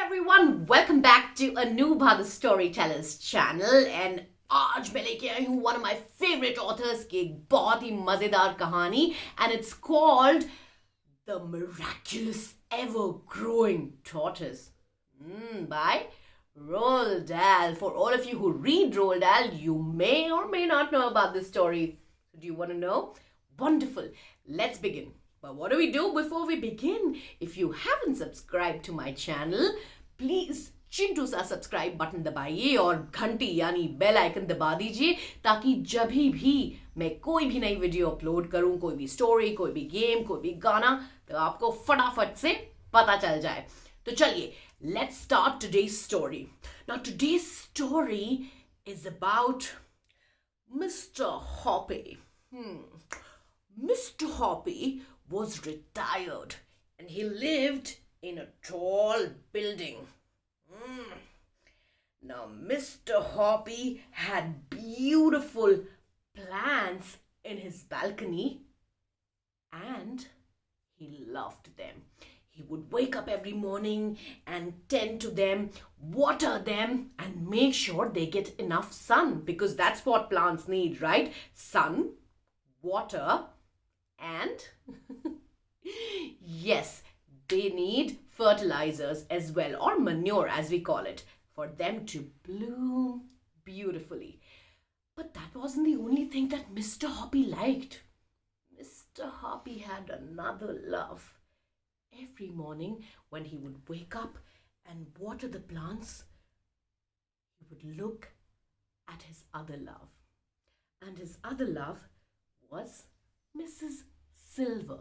everyone, welcome back to Anubha The Storyteller's channel. And आज मैं लेके आई हूँ one of my favorite authors की एक बहुत ही मजेदार कहानी, and it's called The Miraculous Ever-Growing Tortoise by ROALD. For all of you who read ROALD, you may or may not know about this story. So do you want to know? Wonderful. Let's begin. But what do we do before we begin? If you haven't subscribed to my channel, please Chintu सा subscribe button दबाइए और घंटी यानी bell icon दबा दीजिए ताकि जब भी मैं कोई भी नई वीडियो अपलोड करूं, कोई भी स्टोरी, कोई भी गेम, कोई भी गाना, तो आपको फटाफट से पता चल जाए. तो चलिए, let's start today's story. Now today's story is about Mr. Hoppy. Mr. Hoppy was retired and he lived in a tall building. Now Mr. Hoppy had beautiful plants in his balcony and he loved them. He would wake up every morning and tend to them, water them, and make sure they get enough sun, because that's what plants need, right? Sun, water, and yes, they need fertilizers as well, or manure as we call it, for them to bloom beautifully. But that wasn't the only thing that Mr. Hoppy liked. Mr. Hoppy had another love. Every morning when he would wake up and water the plants, he would look at his other love. And his other love was Mrs. Silver.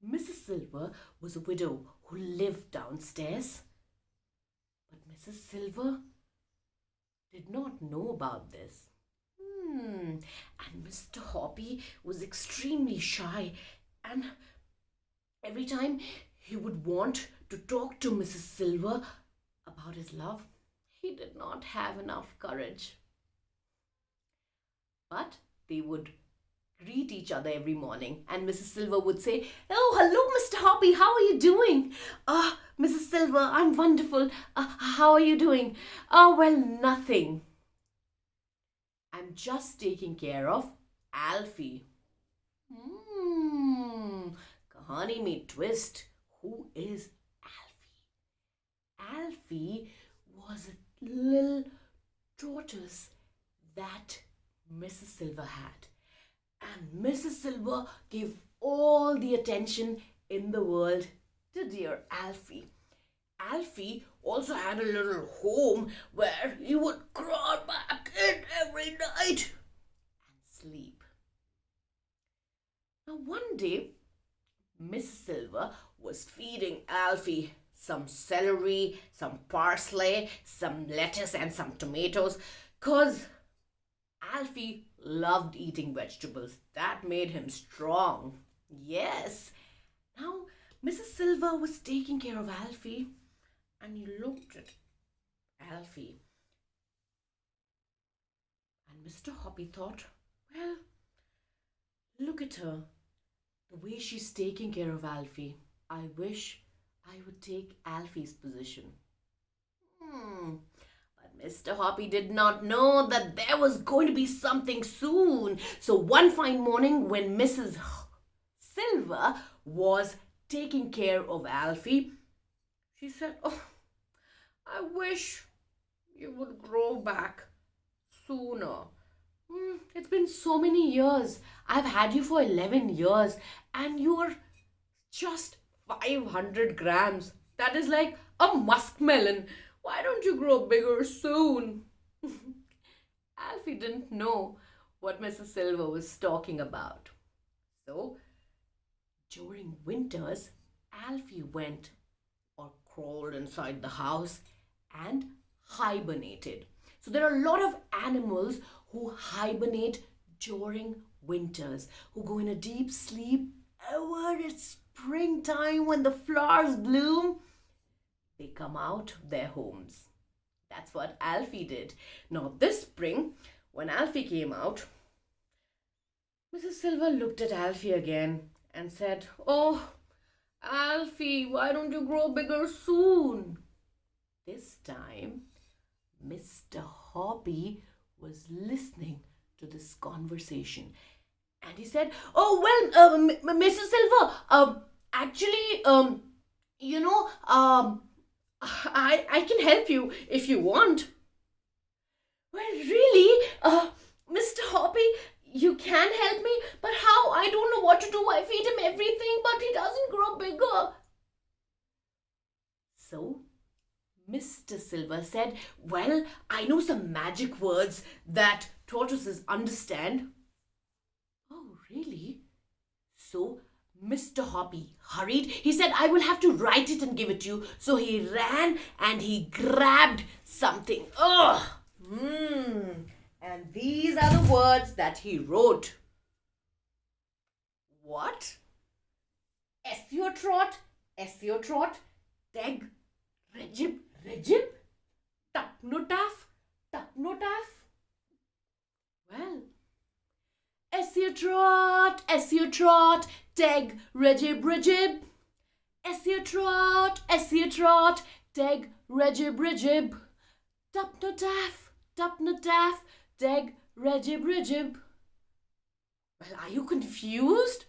Mrs. Silver was a widow who lived downstairs. But Mrs. Silver did not know about this. And Mr. Hoppy was extremely shy, and every time he would want to talk to Mrs. Silver about his love, he did not have enough courage. But they would greet each other every morning, and Mrs. Silver would say, "Oh, hello, Mr. Hoppy, how are you doing?" Mrs. Silver, I'm wonderful. How are you doing?" "Oh, well, nothing. I'm just taking care of Alfie." Kahani may twist. Who is Alfie? Alfie was a little tortoise that Mrs. Silver had. And Mrs. Silver gave all the attention in the world to dear Alfie. Alfie also had a little home where he would crawl back in every night and sleep. Now one day, Mrs. Silver was feeding Alfie some celery, some parsley, some lettuce, and some tomatoes, because Alfie loved eating vegetables. That made him strong. Yes. Now, Mrs. Silver was taking care of Alfie, and he looked at Alfie. And Mr. Hoppy thought, well, look at her. The way she's taking care of Alfie. I wish I would take Alfie's position. But Mr. Hoppy did not know that there was going to be something soon. So one fine morning when Mrs. Silver was taking care of Alfie, she said, "Oh, I wish you would grow back sooner. It's been so many years. I've had you for 11 years and you're just 500 grams. That is like a muskmelon. Why don't you grow bigger soon?" Alfie didn't know what Mrs. Silver was talking about. So, during winters, Alfie went or crawled inside the house and hibernated. So there are a lot of animals who hibernate during winters, who go in a deep sleep. When it's springtime, when the flowers bloom, they come out of their homes. That's what Alfie did. Now this spring, when Alfie came out, Mrs. Silver looked at Alfie again and said, "Oh, Alfie, why don't you grow bigger soon?" This time, Mr. Hoppy was listening to this conversation, and he said, "Oh well, Mrs. Silver, actually, you know, I can help you if you want." "Well, really, Mr. Hoppy, you can help me, but how? I don't know what to do. I feed him everything, but he doesn't grow bigger." So Mr. Silver said, "Well, I know some magic words that tortoises understand." "Oh, really?" So Mr. Hoppy hurried. He said, "I will have to write it and give it to you." So he ran and he grabbed something. Ugh! And these are the words that he wrote. What? Esiotrot, Esiotrot, Teg, Regib, Regib, Tupnotaf, Tupnotaf. Well, Esiotrot, Esiotrot, Teg, Regib, Regib. Esiotrot, Esiotrot, Teg, Regib, Regib. Tupnotaf, Tupnotaf, Teg, Regib, Regib. Well, are you confused?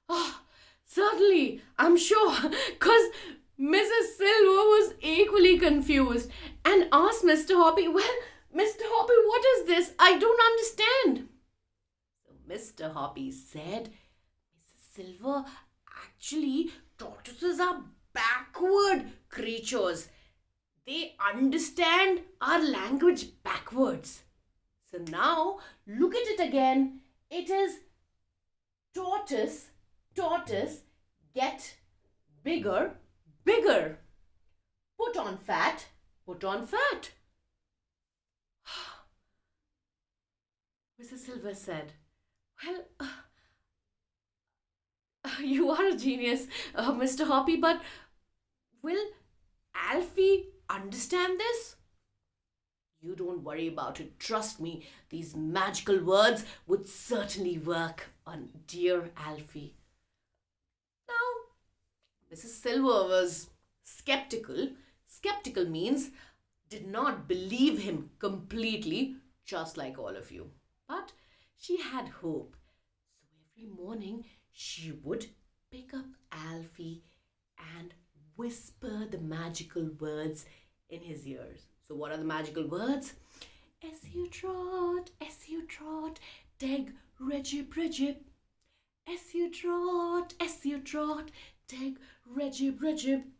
Oh, certainly, I'm sure, because Mrs. Silver was equally confused and asked Mr. Hoppy, "Well, Mr. Hoppy, what is this? I don't understand." So Mr. Hoppy said, "Mrs. Silver, actually, tortoises are backward creatures. They understand our language backwards. So now, look at it again. It is tortoise, tortoise, get bigger, bigger. Put on fat, put on fat." Mrs. Silver said, "Well, you are a genius, Mr. Hoppy, but will Alfie understand this?" "You don't worry about it. Trust me, these magical words would certainly work on dear Alfie." Now, Mrs. Silver was skeptical. Skeptical means did not believe him completely, just like all of you. But she had hope. So every morning she would pick up Alfie and whisper the magical words in his ears. So what are the magical words? Esiotrot, Esiotrot, Teg, Regib, Regib. Esiotrot, Esiotrot, Teg, Regib, Regib.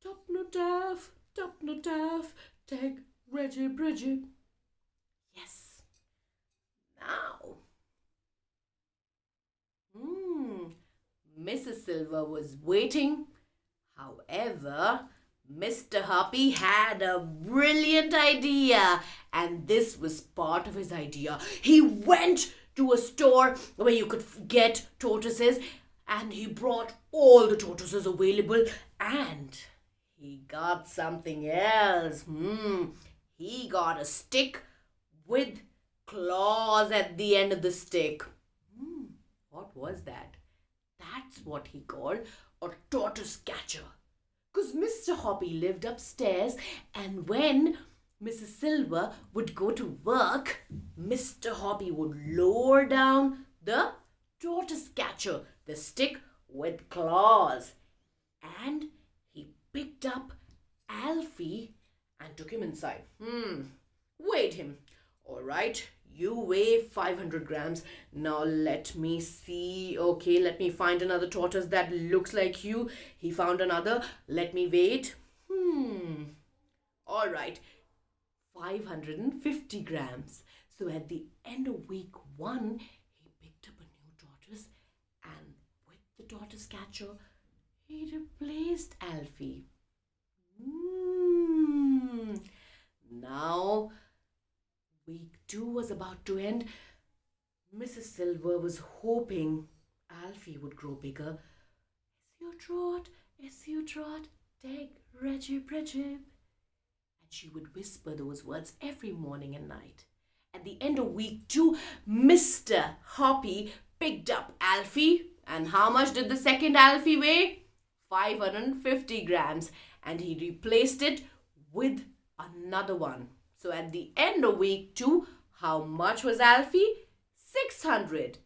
Tupnotaf, Tupnotaf, Teg, Regib, Regib. Yes. Now, Mrs. Silver was waiting. However, Mr. Hoppy had a brilliant idea, and this was part of his idea. He went to a store where you could get tortoises, and he brought all the tortoises available, and he got something else. He got a stick with claws at the end of the stick. What was that? That's what he called a tortoise catcher. Because Mr. Hoppy lived upstairs, and when Mrs. Silver would go to work, Mr. Hoppy would lower down the tortoise catcher, the stick with claws, and he picked up Alfie and took him inside. Weighed him. All right, you weigh 500 grams. Now let me see. Okay, let me find another tortoise that looks like you. He found another. Let me weigh it. All right, 550 grams. So at the end of week 1, he picked up a new tortoise, and with the tortoise catcher, he replaced Alfie. Now, week 2 was about to end. Mrs. Silver was hoping Alfie would grow bigger. Esiotrot, Teg, Regib, Regib. And she would whisper those words every morning and night. At the end of week 2, Mr. Hoppy picked up Alfie. And how much did the second Alfie weigh? 550 grams. And he replaced it with another one. So at the end of week 2, how much was Alfie? 600.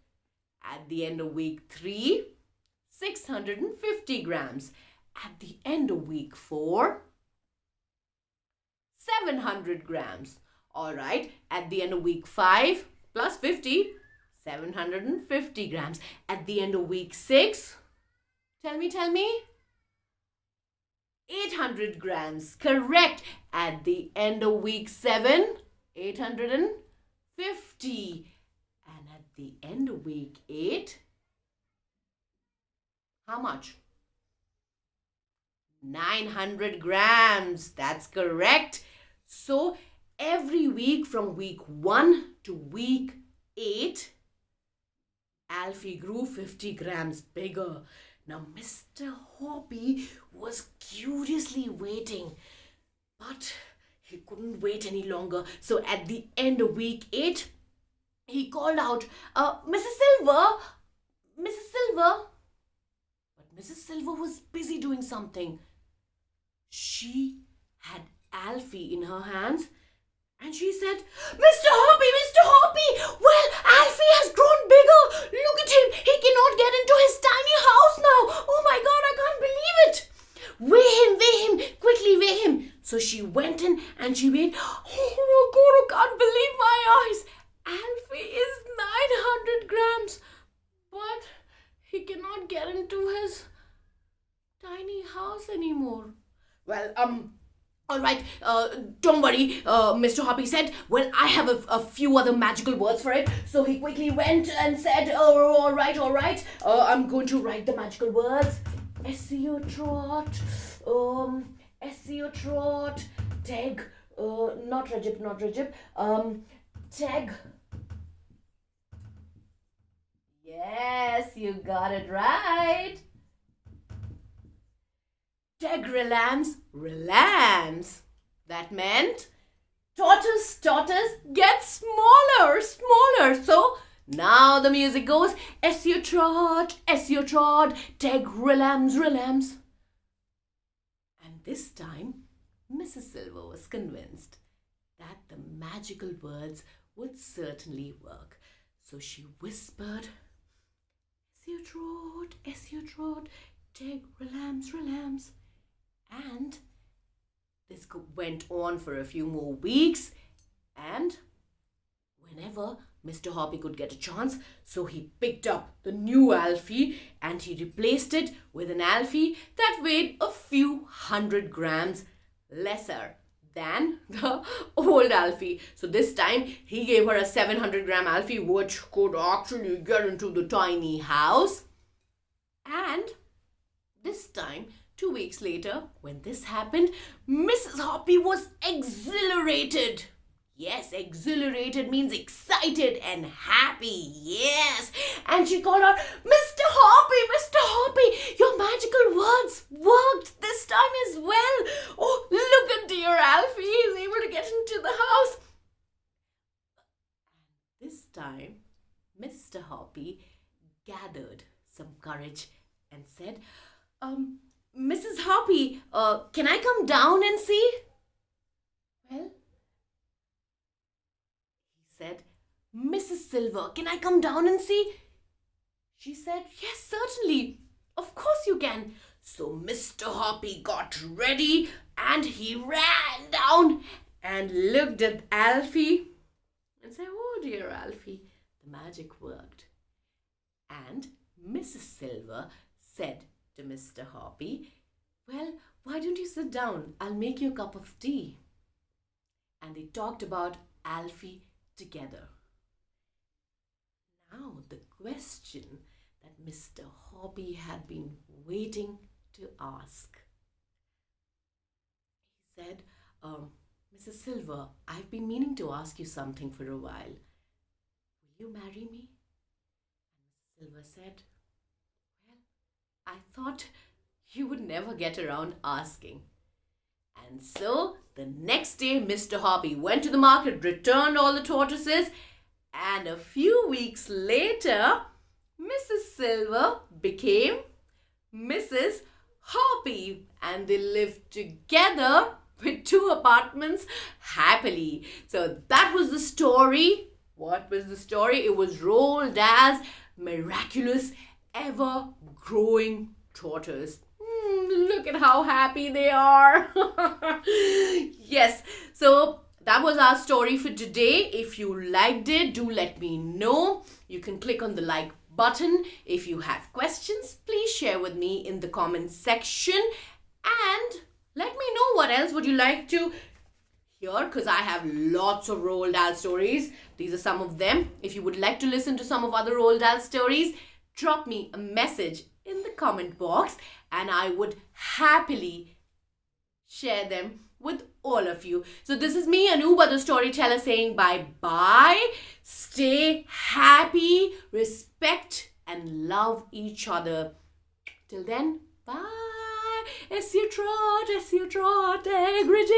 At the end of week 3, 650 grams. At the end of week 4, 700 grams. Alright, at the end of week 5, plus 50, 750 grams. At the end of week 6, tell me, 800 grams. Correct. At the end of week 7, 850. And at the end of week 8, how much? 900 grams. That's correct. So every week from week 1 to week 8, Alfie grew 50 grams bigger. Now Mr. Hoppy was curiously waiting, but he couldn't wait any longer. So at the end of week 8, he called out, Mrs. Silver, Mrs. Silver. But Mrs. Silver was busy doing something. She had Alfie in her hands and she said, Mr. Hoppy, well, Alfie has grown bigger. Look at him. He cannot get into his tiny house now. Oh my God, I can't believe it. Weigh him, quickly weigh him. So she went in and she weighed. Oh my God, I can't believe my eyes. Alfie is 900 grams, but he cannot get into his tiny house anymore. Well, all right, don't worry, Mr. Hoppy said. Well, I have a few other magical words for it. So he quickly went and said, oh, all right. I'm going to write the magical words. SEO trot, tag, not Rajib, tag. Yes, you got it right. Tag relams. That meant tortoise gets smaller. So now the music goes SEO trot, tag relams. And this time, Mrs. Silver was convinced that the magical words would certainly work. So she whispered, SEO trot, tag relams. And this went on for a few more weeks, and whenever Mr. Hoppy could get a chance, so he picked up the new Alfie and he replaced it with an Alfie that weighed a few hundred grams lesser than the old Alfie. So this time he gave her a 700-gram Alfie, which could actually get into the tiny house. And this time, 2 weeks later, when this happened, Mrs. Hoppy was exhilarated. Yes, exhilarated means excited and happy. Yes. And she called out, Mr. Hoppy, your magical words worked this time as well. Oh, look at dear Alfie. He's able to get into the house. And this time, Mr. Hoppy gathered some courage and said, Mrs. Hoppy, can I come down and see? Well, he said, Mrs. Silver, can I come down and see? She said, yes, certainly. Of course you can. So Mr. Hoppy got ready and he ran down and looked at Alfie and said, oh dear Alfie, the magic worked. And Mrs. Silver said to Mr. Hoppy, well, why don't you sit down? I'll make you a cup of tea. And they talked about Alfie together. Now the question that Mr. Hoppy had been waiting to ask. He said, Mrs. Silver, I've been meaning to ask you something for a while. Will you marry me? And Mrs. Silver said, well, I thought you would never get around asking. And so the next day, Mr. Hoppy went to the market, returned all the tortoises, and a few weeks later, Mrs. Silver became Mrs. Hoppy, and they lived together with 2 apartments happily. So that was the story. What was the story? It was Roald Dahl's Miraculous Ever Growing Tortoise. Look at how happy they are. Yes, so that was our story for today. If you liked it, do let me know. You can click on the like button. If you have questions, please share with me in the comments section. And let me know what else would you like to hear, because I have lots of Roald Dahl stories. These are some of them. If you would like to listen to some of other Roald Dahl stories, drop me a message in the comment box and I would happily share them with all of you. So this is me, Anubha The Storyteller, saying bye-bye. Stay happy, respect and love each other. Till then, bye. As you trot, integrity,